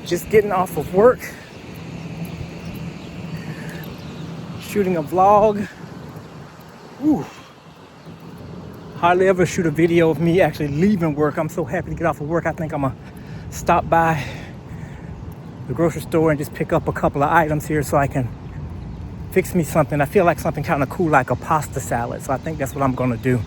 Just getting off of work, shooting a vlog. Ooh. Hardly ever shoot a video of me actually leaving work. I'm so happy to get off of work. I think I'm gonna stop by the grocery store and just pick up a couple of items here so I can fix me something. I feel like something kind of cool, like a pasta salad. So I think that's what I'm gonna do.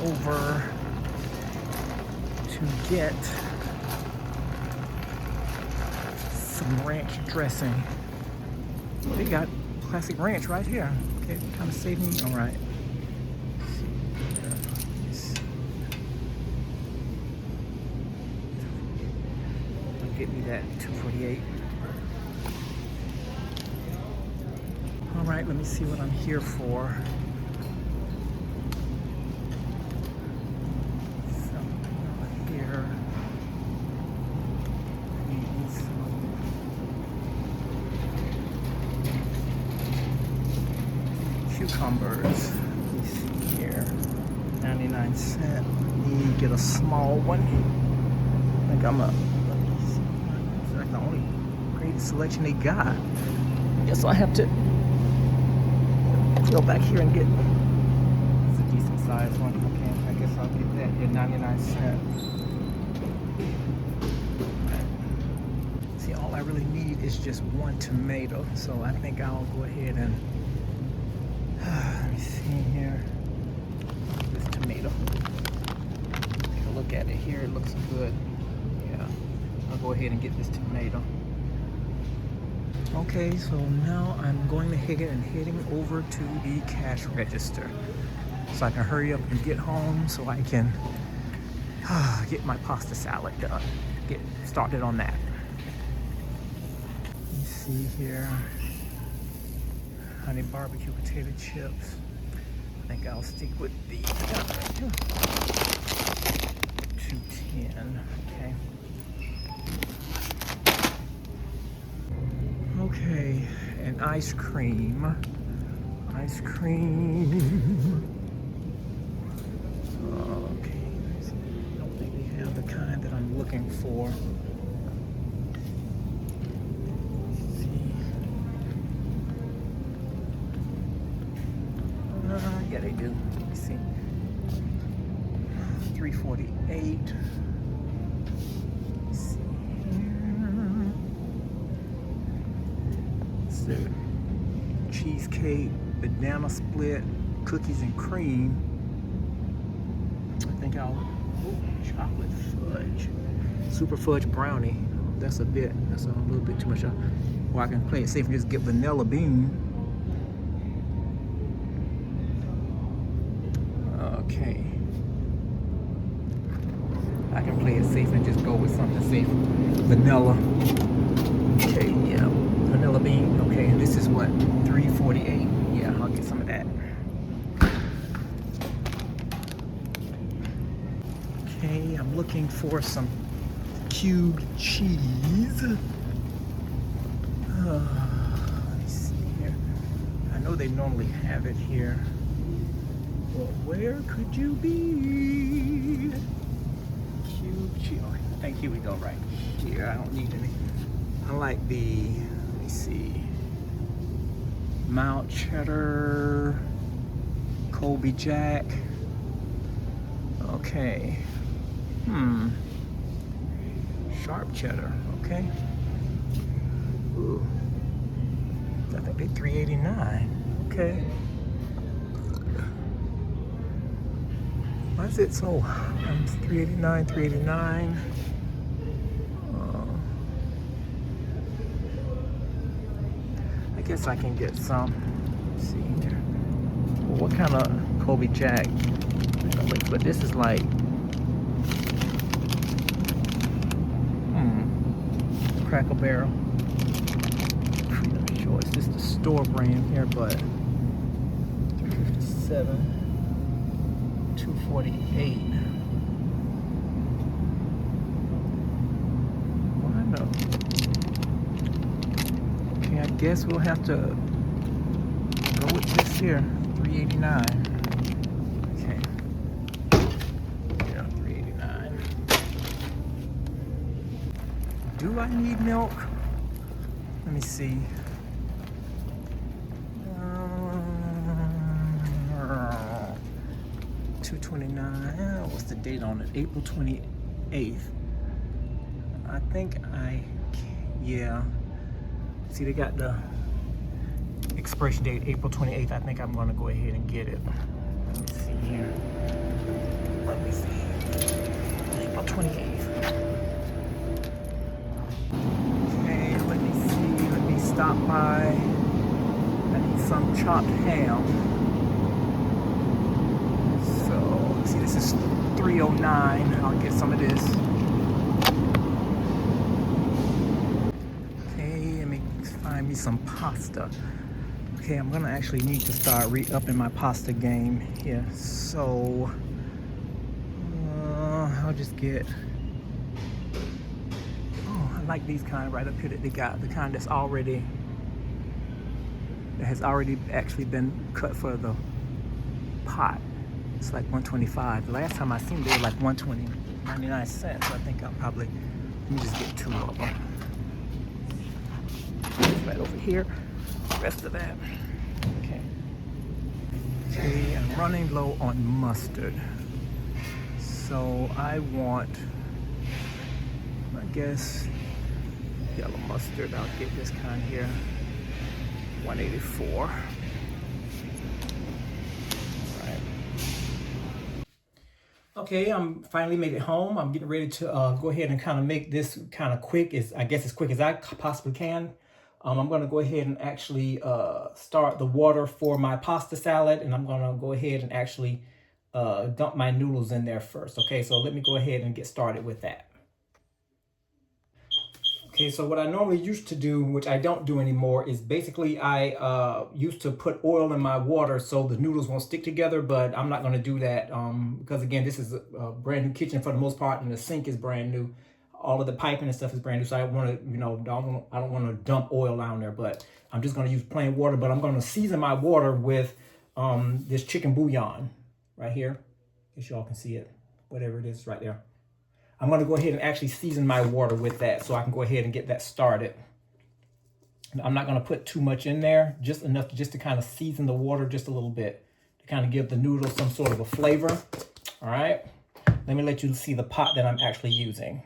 Over to get some ranch dressing. They got classic ranch right here. Okay, kind of saved me. All right. Get me that $2.48. All right, let me see what I'm here for. Cucumbers. Let me see here. 99 cents. Need to get a small one. I think I'm it's like the only great selection they got. Guess I have to go back here and get it's a decent sized one. Okay, I guess I'll get that here. 99 cents. See, all I really need is just one tomato. So I think I'll go ahead and let me see here. This tomato. Take a look at it here. It looks good. Yeah. I'll go ahead and get this tomato. Okay, so now I'm going ahead and heading over to the cash register so I can hurry up and get home so I can get my pasta salad done. Get started on that. Let me see here. Honey barbecue potato chips. I think I'll stick with the 210. Okay. Okay, and ice cream. Ice cream. Okay. I don't think they have the kind that I'm looking for. Yeah, they do. Let me see. $3.48. Let's see here. It's the cheesecake, banana split, cookies and cream. I think chocolate fudge, super fudge brownie. That's a little bit too much. Or I can play it safe and just get vanilla bean. Okay. I can play it safe and just go with something safe. Vanilla. Okay, yeah. Vanilla bean. Okay, and this is what? $3.48. Yeah, I'll get some of that. Okay, I'm looking for some cubed cheese. Let me see here. I know they normally have it here. Well, where could you be? here we go, right here. I don't need any. I like the, let me see, Mount Cheddar, Colby Jack. Okay. Sharp cheddar, okay. Ooh. I think they $3.89. Okay. Why is it so? $3.89, $3.89. I guess I can get some. Let's see here. Well, what kind of Colby Jack? But this is like, Cracker Barrel. Freedom Choice. This is the store brand here, but $3.57, $2.48. Why no? Okay, I guess we'll have to go with this here, $3.89. Okay. Yeah, $3.89. Do I need milk? Let me see. $2.29. What's the date on it? April 28th. I think yeah. See, they got the expiration date April 28th. I think I'm gonna go ahead and get it. Let me see here. Let me see. April 28th. Okay, let me see. Let me stop by. I need some chopped ham. So, see, this is $3.09. I'll get some of this. Okay, let me find me some pasta. Okay, I'm gonna actually need to start re-upping my pasta game here. So, I'll just get, I like these kind right up here that they got. The kind that has already actually been cut for the pot. It's like $1.25. The last time I seen they were like $1.20, 99 cents. So I think I'll probably, let me just get 2 of them. Right over here. The rest of that. Okay. Okay, I'm running low on mustard. So I want, I guess, yellow mustard. I'll get this kind here. $1.84. Okay, I'm finally made it home. I'm getting ready to go ahead and kind of make this kind of quick, I guess as quick as I possibly can. I'm going to go ahead and actually start the water for my pasta salad, and I'm going to go ahead and actually dump my noodles in there first. Okay, so let me go ahead and get started with that. Okay, so what I normally used to do, which I don't do anymore, is basically I used to put oil in my water so the noodles won't stick together, but I'm not going to do that because, again, this is a brand new kitchen for the most part, and the sink is brand new. All of the piping and stuff is brand new, so I want to, I don't want to dump oil down there, but I'm just going to use plain water, but I'm going to season my water with this chicken bouillon right here. I guess y'all can see it, whatever it is right there. I'm going to go ahead and actually season my water with that so I can go ahead and get that started. I'm not going to put too much in there, just enough just to kind of season the water just a little bit to kind of give the noodles some sort of a flavor. All right. Let me let you see the pot that I'm actually using.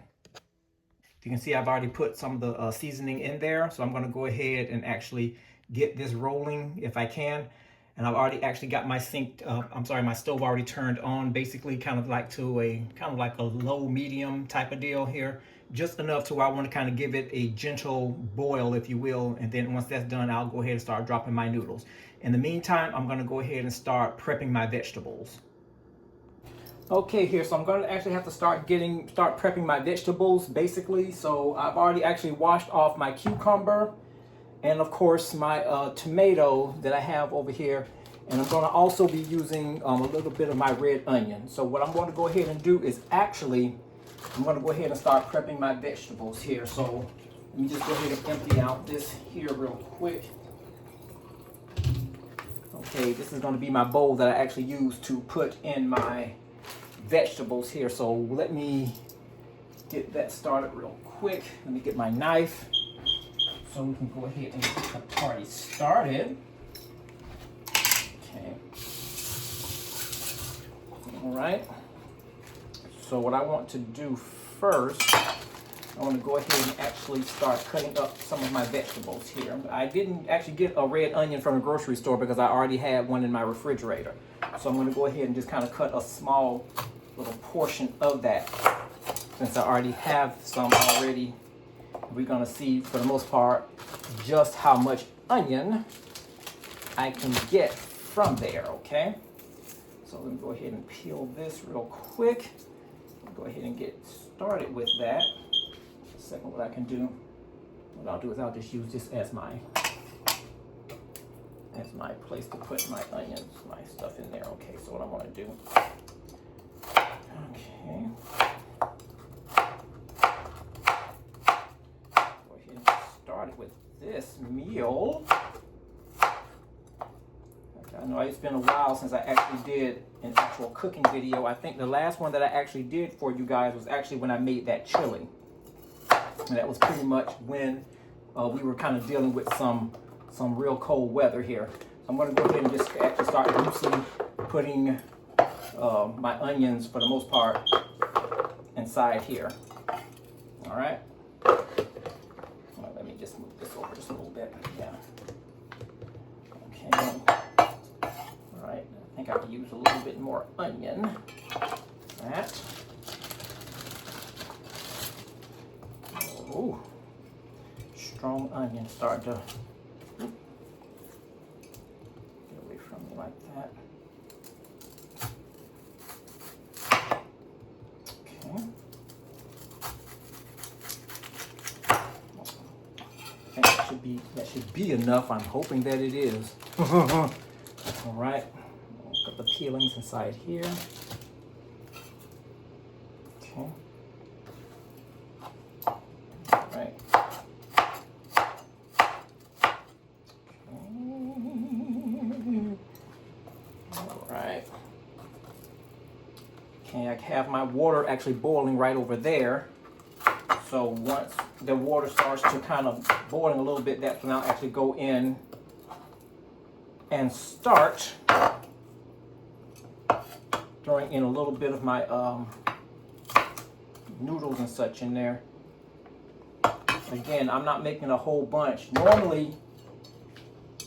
You can see I've already put some of the seasoning in there. So I'm going to go ahead and actually get this rolling if I can. And I've already actually got my my stove already turned on, basically kind of like a low medium type of deal here. Just enough to where I want to kind of give it a gentle boil, if you will. And then once that's done, I'll go ahead and start dropping my noodles. In the meantime, I'm going to go ahead and start prepping my vegetables. Okay, here, so I'm going to actually have to start prepping my vegetables, basically. So I've already actually washed off my cucumber. And of course, my tomato that I have over here. And I'm going to also be using a little bit of my red onion. So what I'm going to go ahead and do is I'm going to go ahead and start prepping my vegetables here. So let me just go ahead and empty out this here real quick. Okay, this is going to be my bowl that I actually use to put in my vegetables here. So let me get that started real quick. Let me get my knife so we can go ahead and get the party started. Okay. All right. So what I want to do first, I want to go ahead and actually start cutting up some of my vegetables here. I didn't actually get a red onion from the grocery store because I already had one in my refrigerator. So I'm going to go ahead and just kind of cut a small little portion of that. Since I already have some already, we're going to see for the most part just how much onion I can get from there, okay? So let me go ahead and peel this real quick. Go ahead and get started with that. Second, what I can do, what I'll do is I'll just use this as my place to put my onions, my stuff in there. Okay, so what I want to do, okay, go ahead and get started with this meal. I know it's been a while since I actually did an actual cooking video. I think the last one that I actually did for you guys was actually when I made that chili. And that was pretty much when we were kind of dealing with some real cold weather here. So I'm going to go ahead and just actually start loosely putting my onions, for the most part, inside here. All right. Well, let me just move this over just a little bit. Yeah. Okay. I think I could use a little bit more onion. That. Oh, strong onion starting to get away from me like that. Okay. I think that should be enough. I'm hoping that it is. All right. Put the peelings inside here. Okay. All right. All right. Okay, I have my water actually boiling right over there. So once the water starts to kind of boiling a little bit, that's when I'll actually go in and start throwing in a little bit of my noodles and such in there. Again, I'm not making a whole bunch. Normally,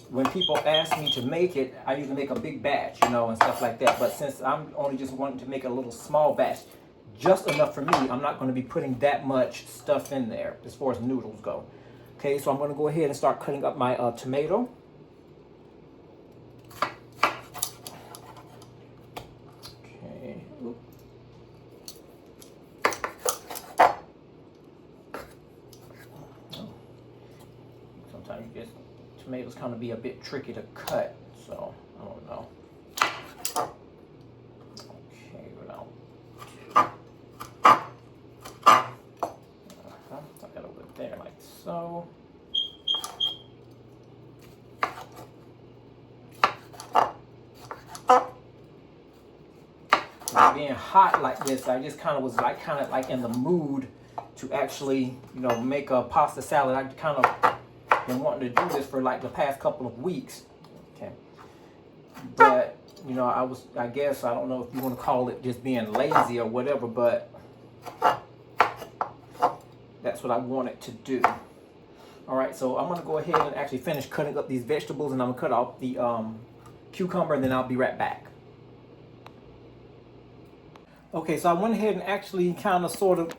when people ask me to make it, I usually make a big batch, you know, and stuff like that. But since I'm only just wanting to make a little small batch, just enough for me, I'm not going to be putting that much stuff in there as far as noodles go. Okay, so I'm going to go ahead and start cutting up my tomato. Tomatoes kind of be a bit tricky to cut, so I don't know. Okay, well, tuck that over there like so. Being hot like this, I just kind of was like in the mood to actually, you know, make a pasta salad. I kind of been wanting to do this for like the past couple of weeks. Okay. But, you know, I guess, I don't know if you want to call it just being lazy or whatever, but that's what I wanted to do. All right, so I'm going to go ahead and actually finish cutting up these vegetables, and I'm going to cut off the cucumber, and then I'll be right back. Okay, so I went ahead and actually kind of sort of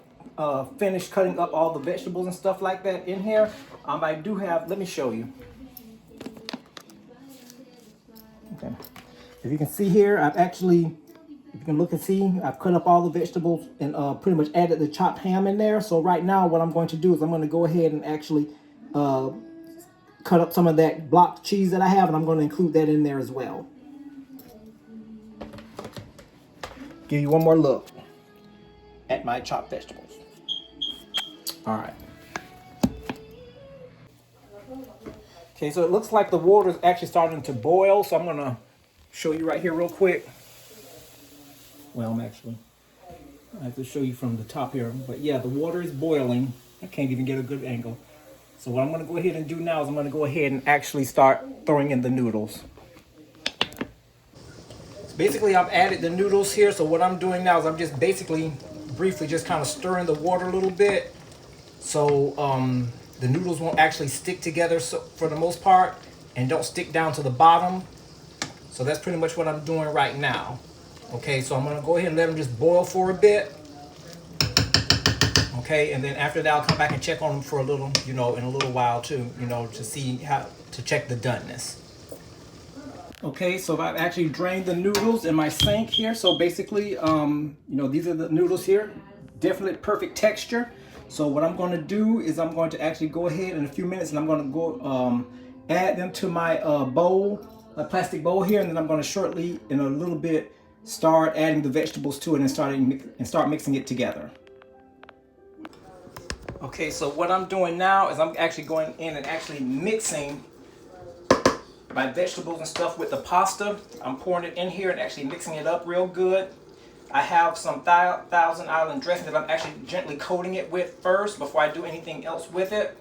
finished cutting up all the vegetables and stuff like that in here. I do have, let me show you. Okay, if you can see here, I've actually, if you can look and see, I've cut up all the vegetables and pretty much added the chopped ham in there. So right now what I'm going to do is I'm going to go ahead and actually cut up some of that block cheese that I have, and I'm going to include that in there as well. Give you one more look at my chopped vegetables. All right. Okay, so it looks like the water is actually starting to boil, so I'm going to show you right here real quick. Well, I'm actually, I have to show you from the top here. But yeah, the water is boiling. I can't even get a good angle. So what I'm gonna go ahead and do now is I'm gonna go ahead and actually start throwing in the noodles. So basically I've added the noodles here. So what I'm doing now is I'm just basically briefly just kind of stirring the water a little bit. So the noodles won't actually stick together for the most part and don't stick down to the bottom. So that's pretty much what I'm doing right now. Okay, so I'm gonna go ahead and let them just boil for a bit. Okay, and then after that I'll come back and check on them for a little, in a little while too, to see to check the doneness. Okay, so I've actually drained the noodles in my sink here. So basically, these are the noodles here. Definitely perfect texture. So what I'm going to do is I'm going to actually go ahead in a few minutes and I'm going to go add them to my bowl, a plastic bowl here, and then I'm going to shortly, in a little bit, start adding the vegetables to it and start mixing it together. Okay, so what I'm doing now is I'm actually going in and actually mixing my vegetables and stuff with the pasta. I'm pouring it in here and actually mixing it up real good. I have some Thousand Island dressing that I'm actually gently coating it with first before I do anything else with it.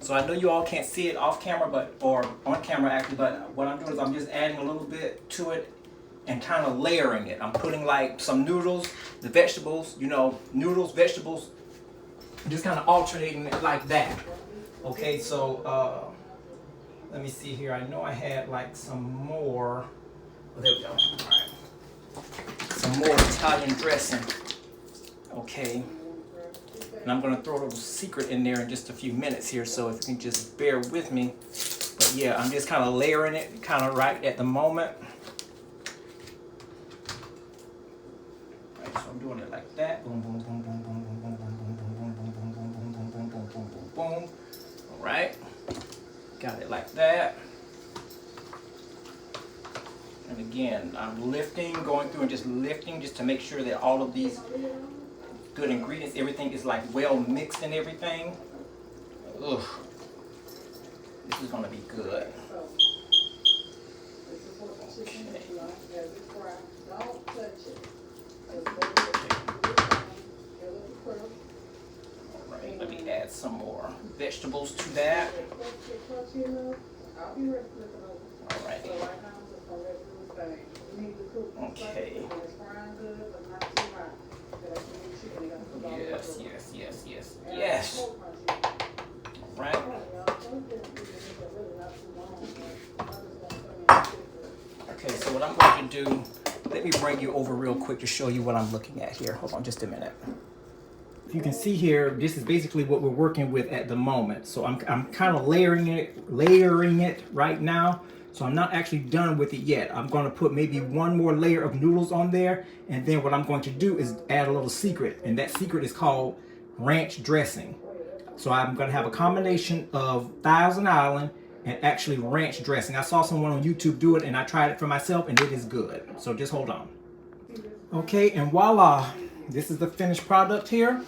So I know you all can't see it off camera, or on camera actually, but what I'm doing is I'm just adding a little bit to it and kind of layering it. I'm putting like some noodles, the vegetables, noodles, vegetables, just kind of alternating it like that. Okay, so let me see here. I know I had like some more. Oh, there we go. All right. Some more Italian dressing. Okay. And I'm going to throw a little secret in there in just a few minutes here, so if you can just bear with me. But yeah, I'm just kind of layering it kind of right at the moment. All right, so I'm doing it like that. Boom, boom, boom, boom, boom, boom, boom, boom, boom, boom, boom, boom, boom, boom, boom, boom, boom, boom, boom, boom. All right. Got it like that. And again, I'm lifting, going through and just lifting just to make sure that all of these good ingredients, everything is like well mixed and everything. Ugh. This is gonna be good. Alright, let me add some more vegetables to that. Alright. Okay. Yes, yes, yes, yes, yes. All right. Okay, so what I'm going to do, let me bring you over real quick to show you what I'm looking at here. Hold on just a minute. If you can see here, this is basically what we're working with at the moment. So I'm kind of layering it right now. So I'm not actually done with it yet. I'm going to put maybe one more layer of noodles on there. And then what I'm going to do is add a little secret. And that secret is called ranch dressing. So I'm going to have a combination of Thousand Island and actually ranch dressing. I saw someone on YouTube do it and I tried it for myself and it is good. So just hold on. Okay, and voila. This is the finished product here.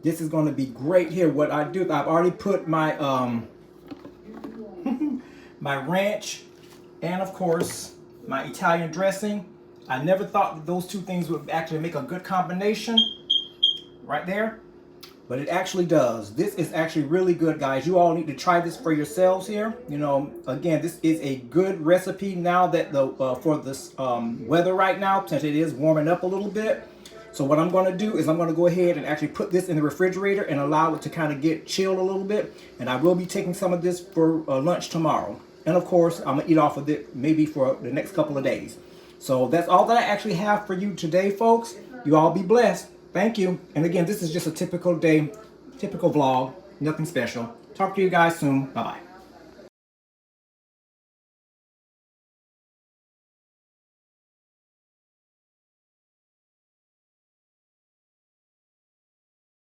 This is going to be great here. What I do, I've already put my my ranch and of course my Italian dressing. I never thought that those two things would actually make a good combination right there, but it actually does. This is actually really good, guys. You all need to try this for yourselves here. Again, this is a good recipe now that for this weather right now, since it is warming up a little bit. So what I'm going to do is I'm going to go ahead and actually put this in the refrigerator and allow it to kind of get chilled a little bit. And I will be taking some of this for lunch tomorrow. And of course, I'm going to eat off of it maybe for the next couple of days. So that's all that I actually have for you today, folks. You all be blessed. Thank you. And again, this is just a typical day, typical vlog, nothing special. Talk to you guys soon. Bye-bye.